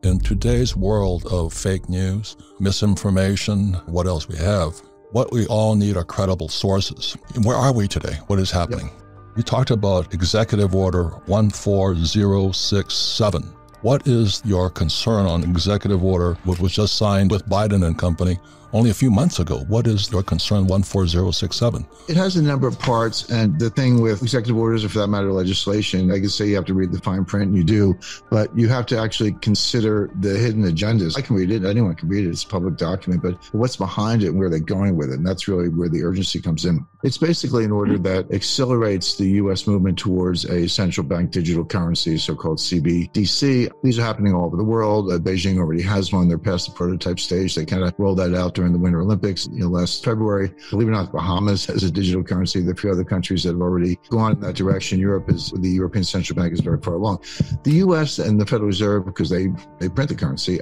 In today's world of fake news, misinformation, what else we have, what we all need are credible sources. Where are we today? What is happening? We talked about Executive Order 14067. What is your concern on Executive Order, which was just signed with Biden and company only a few months ago? What is your concern, 14067? It has a number of parts, and the thing with executive orders, or for that matter, legislation, I can say you have to read the fine print, and you do, but you have to actually consider the hidden agendas. I can read it, anyone can read it, it's a public document, but what's behind it and where they're going with it, and that's really where the urgency comes in. It's basically an order that accelerates the U.S. movement towards a central bank digital currency, so-called CBDC. These are happening all over the world. Beijing already has one. They're past the prototype stage. They kind of rolled that out during the Winter Olympics, last February. Believe it or not, Bahamas has a digital currency. There are a few other countries that have already gone in that direction. The European Central Bank is very far along. The U.S. and the Federal Reserve, because they print the currency,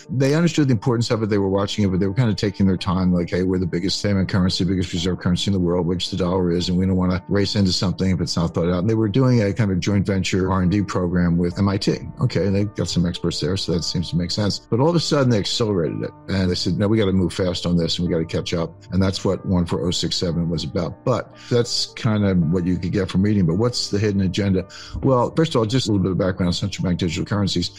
they understood the importance of it. They were watching it, but they were kind of taking their time, like, hey, we're the biggest payment currency, biggest reserve currency in the world, which the dollar is, and we don't want to race into something if it's not thought out. And they were doing a kind of joint venture R&D program with MIT. Okay, and they've got some experts there, so that seems to make sense. But all of a sudden, they accelerated it. And they said, no, we got to move fast on this, and we got to catch up. And that's what 14067 was about. But that's kind of what you could get from reading. But what's the hidden agenda? Well, first of all, just a little bit of background on central bank digital currencies.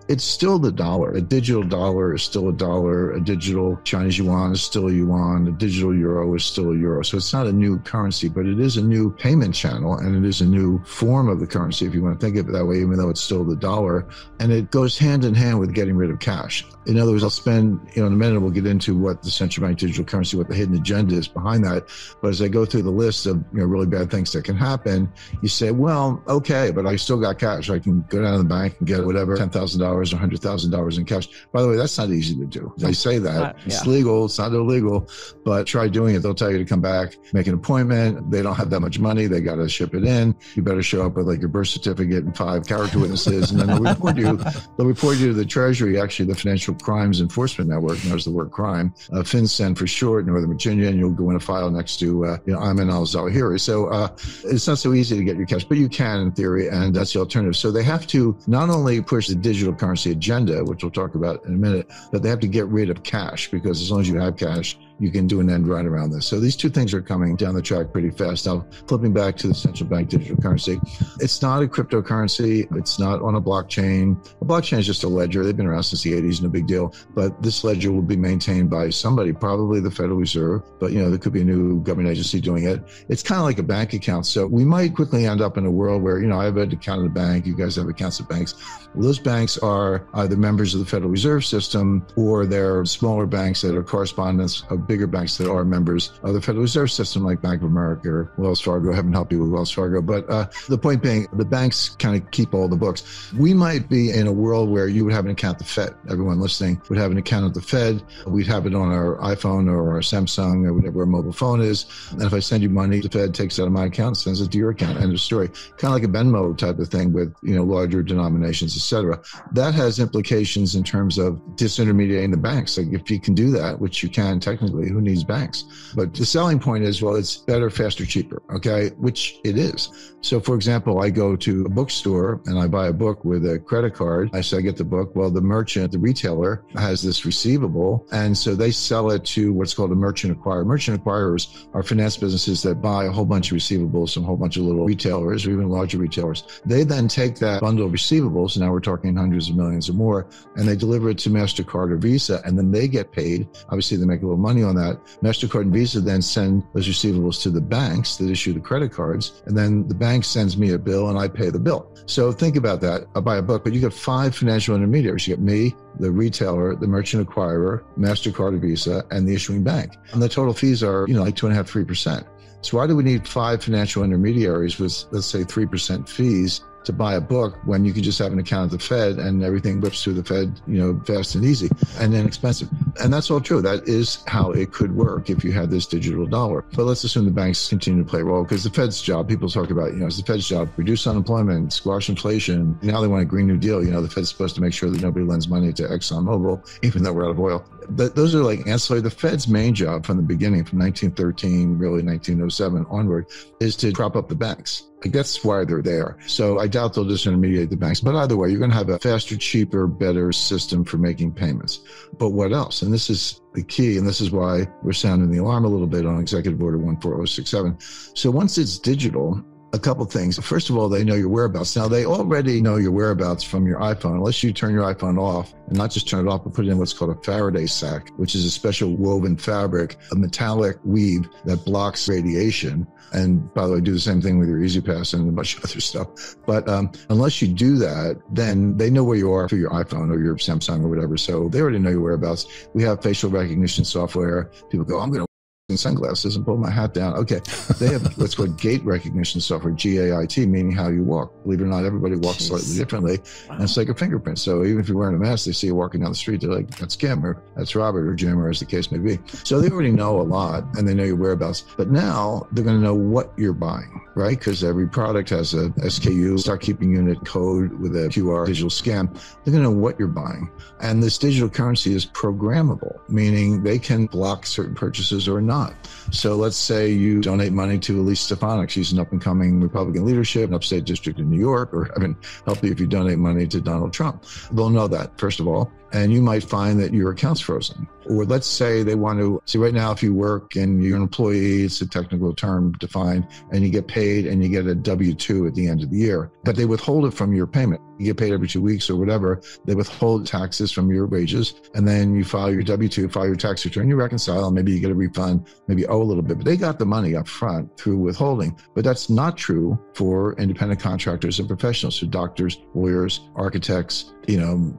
It's still the dollar. A digital dollar is still a dollar. A digital Chinese yuan is still a yuan. A digital euro is still a euro. So it's not a new currency, but it is a new payment channel, and it is a new form of the currency, if you want to think of it that way, even though it's still the dollar. And it goes hand in hand with getting rid of cash. In other words, I'll spend, in a minute, we'll get into what the central bank digital currency, what the hidden agenda is behind that. But as I go through the list of really bad things that can happen, you say, well, okay, but I still got cash. I can go down to the bank and get whatever, $10,000 or $100,000 in cash. By the way, that's not easy to do. They say that. It's legal. It's not illegal. But try doing it. They'll tell you to come back, make an appointment. They don't have that much money. They got to ship it in. You better show up with like your birth certificate and 5 character witnesses. And then they'll report you to the Treasury, actually the Financial Crimes Enforcement Network, knows the word crime, FinCEN for short, Northern Virginia, and you'll go in a file next to Ayman al-Zawahiri. So it's not so easy to get your cash, but you can in theory, and that's the alternative. So they have to not only push the digital currency agenda, which we'll talk about in a minute, but they have to get rid of cash, because as long as you have cash, you can do an end run around this. So these two things are coming down the track pretty fast. Now, flipping back to the central bank digital currency, it's not a cryptocurrency. It's not on a blockchain. A blockchain is just a ledger. They've been around since the 80s, no big deal. But this ledger will be maintained by somebody, probably the Federal Reserve, but there could be a new government agency doing it. It's kind of like a bank account. So we might quickly end up in a world where, I have an account at a bank, you guys have accounts at banks. Well, those banks are either members of the Federal Reserve System, or they're smaller banks that are correspondents of bigger banks that are members of the Federal Reserve System, like Bank of America or Wells Fargo. Heaven help you with Wells Fargo. But the point being, the banks kind of keep all the books. We might be in a world where you would have an account at the Fed. Everyone listening would have an account at the Fed. We'd have it on our iPhone or our Samsung or whatever our mobile phone is. And if I send you money, the Fed takes it out of my account, sends it to your account. End of story. Kind of like a Venmo type of thing with, larger denominations, etc. That has implications in terms of disintermediating the banks. Like if you can do that, which you can technically, who needs banks? But the selling point is, well, it's better, faster, cheaper, okay? Which it is. So for example, I go to a bookstore and I buy a book with a credit card. I say I get the book. Well, the merchant, the retailer has this receivable. And so they sell it to what's called a merchant acquirer. Merchant acquirers are finance businesses that buy a whole bunch of receivables from a whole bunch of little retailers or even larger retailers. They then take that bundle of receivables, now we're talking hundreds of millions or more, and they deliver it to MasterCard or Visa, and then they get paid. Obviously, they make a little money on that. MasterCard and Visa then send those receivables to the banks that issue the credit cards, and then the bank sends me a bill and I pay the bill. So think about that. I buy a book, but you get 5 financial intermediaries. You get me, the retailer, the merchant acquirer, MasterCard or Visa, and the issuing bank. And the total fees are, like 2.5%, 3%. So why do we need 5 financial intermediaries with, let's say, 3% fees to buy a book when you can just have an account at the Fed and everything whips through the Fed, fast and easy and inexpensive? And that's all true. That is how it could work if you had this digital dollar. But let's assume the banks continue to play a role, because the Fed's job, people talk about, it's the Fed's job, reduce unemployment, squash inflation. Now they want a Green New Deal. The Fed's supposed to make sure that nobody lends money to ExxonMobil, even though we're out of oil. But those are like ancillary. The Fed's main job from the beginning, from 1913, really 1907 onward, is to prop up the banks. Like, that's why they're there. So I doubt they'll disintermediate the banks. But either way, you're going to have a faster, cheaper, better system for making payments. But what else? And this is the key, and this is why we're sounding the alarm a little bit on Executive Order 14067. So once it's digital, a couple things. First of all, they know your whereabouts. Now, they already know your whereabouts from your iPhone, unless you turn your iPhone off, and not just turn it off, but put it in what's called a Faraday sac, which is a special woven fabric, a metallic weave that blocks radiation. And by the way, do the same thing with your EasyPass and a bunch of other stuff. But unless you do that, then they know where you are through your iPhone or your Samsung or whatever. So they already know your whereabouts. We have facial recognition software. People go, I'm going to in sunglasses and pull my hat down. Okay. They have what's called gait recognition software, GAIT, meaning how you walk. Believe it or not, everybody walks slightly differently. Wow. And it's like a fingerprint. So even if you're wearing a mask, they see you walking down the street, they're like, that's Kim, or that's Robert, or Jim, or as the case may be. So they already know a lot, and they know your whereabouts. But now they're going to know what you're buying, right? Because every product has a SKU, stock keeping unit code with a QR digital scan. They're going to know what you're buying. And this digital currency is programmable, meaning they can block certain purchases or not. So let's say you donate money to Elise Stefanik. She's an up-and-coming Republican leadership in upstate district in New York, or help you if you donate money to Donald Trump. They'll know that, first of all. And you might find that your account's frozen. Or let's say they want to see right now, if you work and you're an employee, it's a technical term defined, and you get paid and you get a W-2 at the end of the year, but they withhold it from your payment. You get paid every 2 weeks or whatever. They withhold taxes from your wages, and then you file your W-2, file your tax return, you reconcile, maybe you get a refund, maybe you owe a little bit, but they got the money up front through withholding. But that's not true for independent contractors and professionals, so doctors, lawyers, architects,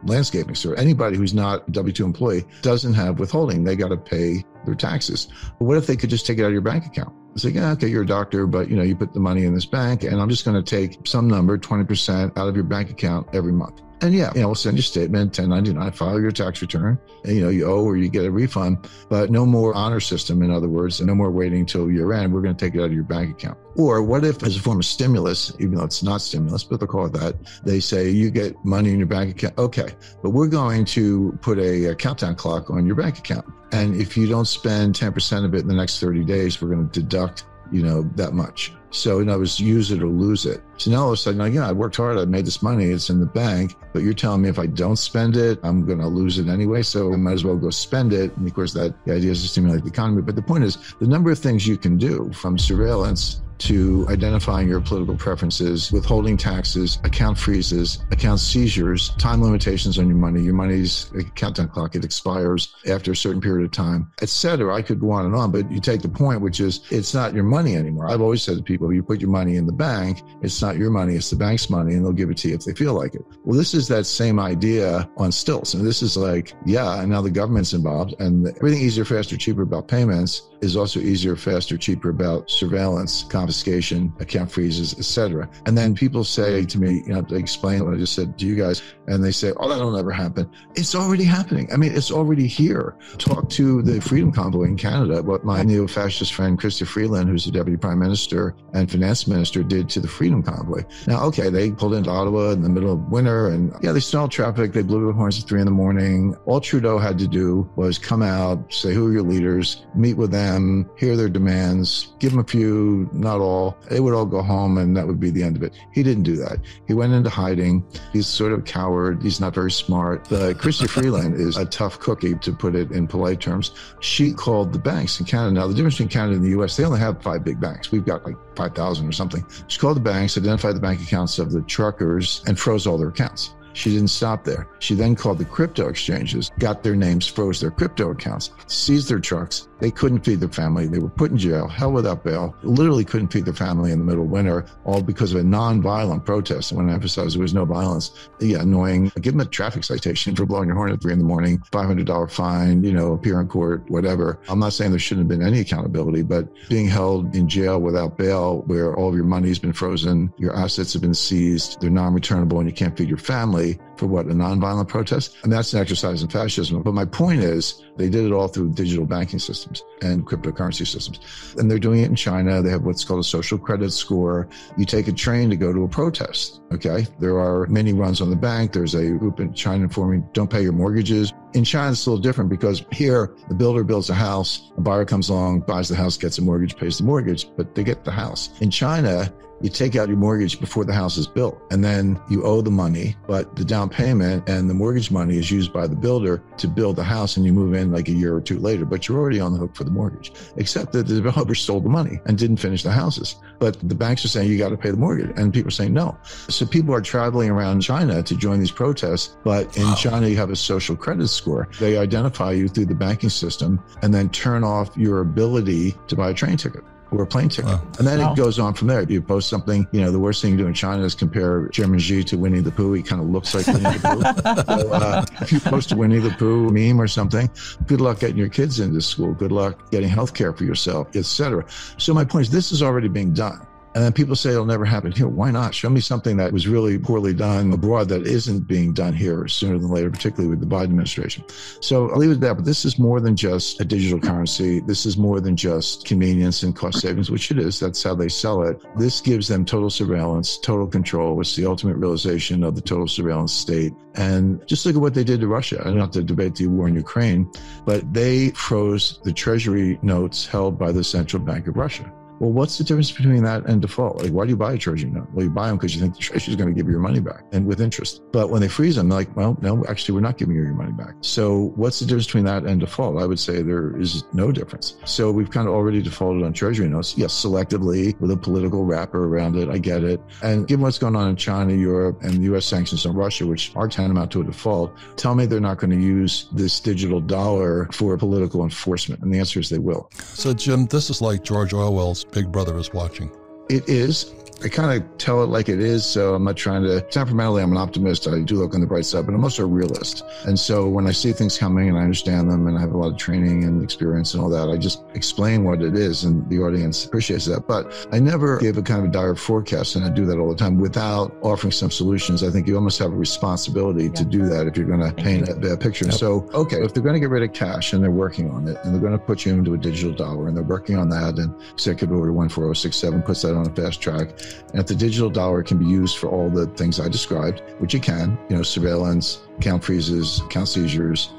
landscaping. So anybody who's not a W-2 employee doesn't have withholding. They got to pay their taxes. But what if they could just take it out of your bank account? It's like, okay, you're a doctor, but you put the money in this bank, and I'm just going to take some number, 20% out of your bank account every month. And we'll send you a statement, 1099, file your tax return, and you owe or you get a refund, but no more honor system, in other words, and no more waiting until year end. We're going to take it out of your bank account. Or what if, as a form of stimulus, even though it's not stimulus, but they'll call it that, they say you get money in your bank account. Okay, but we're going to put a countdown clock on your bank account. And if you don't spend 10% of it in the next 30 days, we're going to deduct, that much. So in other words, use it or lose it. So now all of a sudden, I worked hard, I made this money, it's in the bank, but you're telling me if I don't spend it, I'm going to lose it anyway. So I might as well go spend it. And of course, the idea is to stimulate the economy. But the point is, the number of things you can do, from surveillance to identifying your political preferences, withholding taxes, account freezes, account seizures, time limitations on your money. Your money's a countdown clock. It expires after a certain period of time, et cetera. I could go on and on, but you take the point, which is it's not your money anymore. I've always said to people, you put your money in the bank, it's not your money, it's the bank's money, and they'll give it to you if they feel like it. Well, this is that same idea on stilts. And this is like, and now the government's involved, and everything easier, faster, cheaper about payments is also easier, faster, cheaper about surveillance, confiscation, account freezes, et cetera. And then people say to me, they explain what I just said to you guys, and they say, that'll never happen. It's already happening. It's already here. Talk to the Freedom Convoy in Canada, what my neo-fascist friend, Chrystia Freeland, who's the Deputy Prime Minister and Finance Minister, did to the Freedom Convoy. Now, okay, they pulled into Ottawa in the middle of winter, and they snarled traffic, they blew the horns at 3 a.m. All Trudeau had to do was come out, say, who are your leaders, meet with them, hear their demands, give them a few, not all. They would all go home, and that would be the end of it. He didn't do that. He went into hiding. He's sort of a coward. He's not very smart. But Chrystia Freeland is a tough cookie, to put it in polite terms. She called the banks in Canada. Now, the difference between Canada and the U.S., they only have 5 big banks. We've got like 5,000 or something. She called the banks, identified the bank accounts of the truckers, and froze all their accounts. She didn't stop there. She then called the crypto exchanges, got their names, froze their crypto accounts, seized their trucks. They couldn't feed their family. They were put in jail, hell without bail, literally couldn't feed their family in the middle of winter, all because of a non-violent protest. I want to emphasize there was no violence. Annoying. Give them a traffic citation for blowing your horn at 3 a.m, $500 fine, appear in court, whatever. I'm not saying there shouldn't have been any accountability, but being held in jail without bail, where all of your money's been frozen, your assets have been seized, they're non-returnable, and you can't feed your family, family for what, a nonviolent protest? And that's an exercise in fascism. But my point is, they did it all through digital banking systems and cryptocurrency systems. And they're doing it in China. They have what's called a social credit score. You take a train to go to a protest, okay? There are many runs on the bank. There's a group in China informing, don't pay your mortgages. In China, it's a little different because here, the builder builds a house, a buyer comes along, buys the house, gets a mortgage, pays the mortgage, but they get the house. In China, you take out your mortgage before the house is built, and then you owe the money, but the down payment and the mortgage money is used by the builder to build the house, and you move in like a year or two later, but you're already on the hook for the mortgage, except that the developer stole the money and didn't finish the houses. But the banks are saying you got to pay the mortgage, and people are saying no. So people are traveling around China to join these protests, but in China, you have a social credit score. They identify you through the banking system and then turn off your ability to buy a train ticket or a plane ticket. And then it goes on from there. You post something, the worst thing you do in China is compare Chairman Xi to Winnie the Pooh. He kind of looks like Winnie the Pooh. So, if you post a Winnie the Pooh meme or something, good luck getting your kids into school. Good luck getting health care for yourself, etc. So my point is, this is already being done. And then people say it'll never happen here. Why not? Show me something that was really poorly done abroad that isn't being done here sooner than later, particularly with the Biden administration. So I'll leave it at that. But this is more than just a digital currency. This is more than just convenience and cost savings, which it is. That's how they sell it. This gives them total surveillance, total control. It's the ultimate realization of the total surveillance state. And just look at what they did to Russia. I don't have to debate the war in Ukraine, but they froze the treasury notes held by the Central Bank of Russia. Well, what's the difference between that and default? Like, why do you buy a treasury note? Well, you buy them because you think the treasury is going to give you your money back and with interest. But when they freeze them, they're like, well, no, actually, we're not giving you your money back. So what's the difference between that and default? I would say there is no difference. So we've kind of already defaulted on treasury notes. Yes, selectively with a political wrapper around it. I get it. And given what's going on in China, Europe, and the U.S. sanctions on Russia, which are tantamount to a default, tell me they're not going to use this digital dollar for political enforcement. And the answer is they will. So, Jim, this is like George Orwell's Big Brother is watching. It is. I kind of tell it like it is, so I'm not trying to, temperamentally, I'm an optimist. I do look on the bright side, but I'm also a realist. And so when I see things coming and I understand them and I have a lot of training and experience and all that, I just explain what it is and the audience appreciates that. But I never give a kind of a dire forecast, and I do that all the time without offering some solutions. I think you almost have a responsibility to do that if you're going to paint a picture. Yep. So, okay, if they're going to get rid of cash and they're working on it and they're going to put you into a digital dollar and they're working on that, and Executive Order 14067 puts that on a fast track. And if the digital dollar can be used for all the things I described, which it can, surveillance, account freezes, account seizures,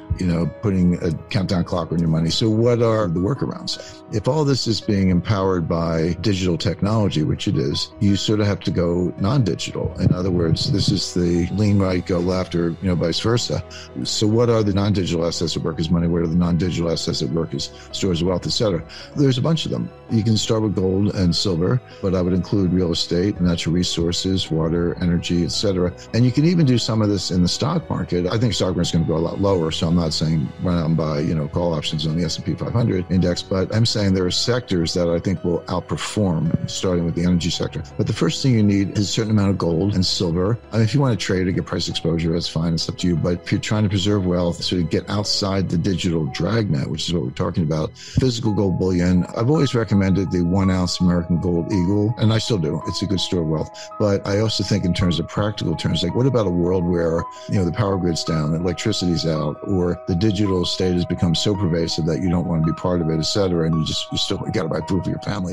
putting a countdown clock on your money. So what are the workarounds? If all this is being empowered by digital technology, which it is, you sort of have to go non-digital. In other words, this is the lean right, go left, or vice versa. So what are the non-digital assets that work as money? What are the non-digital assets that work as stores of wealth, et cetera? There's a bunch of them. You can start with gold and silver, but I would include real estate, natural resources, water, energy, et cetera. And you can even do some of this in the stock market. I think stock market is going to go a lot lower, so I'm not saying run out and buy, call options on the S&P 500 index, but I'm saying there are sectors that I think will outperform, starting with the energy sector. But the first thing you need is a certain amount of gold and silver. I mean, if you want to trade or get price exposure, that's fine. It's up to you. But if you're trying to preserve wealth, so you get outside the digital dragnet, which is what we're talking about, physical gold bullion, I've always recommended the 1 ounce American Gold Eagle, and I still do. It's a good store of wealth. But I also think in terms of practical terms, like what about a world where, the power grid's down, electricity's out, or the digital state has become so pervasive that you don't want to be part of it, et cetera, and you still got to buy food for your family.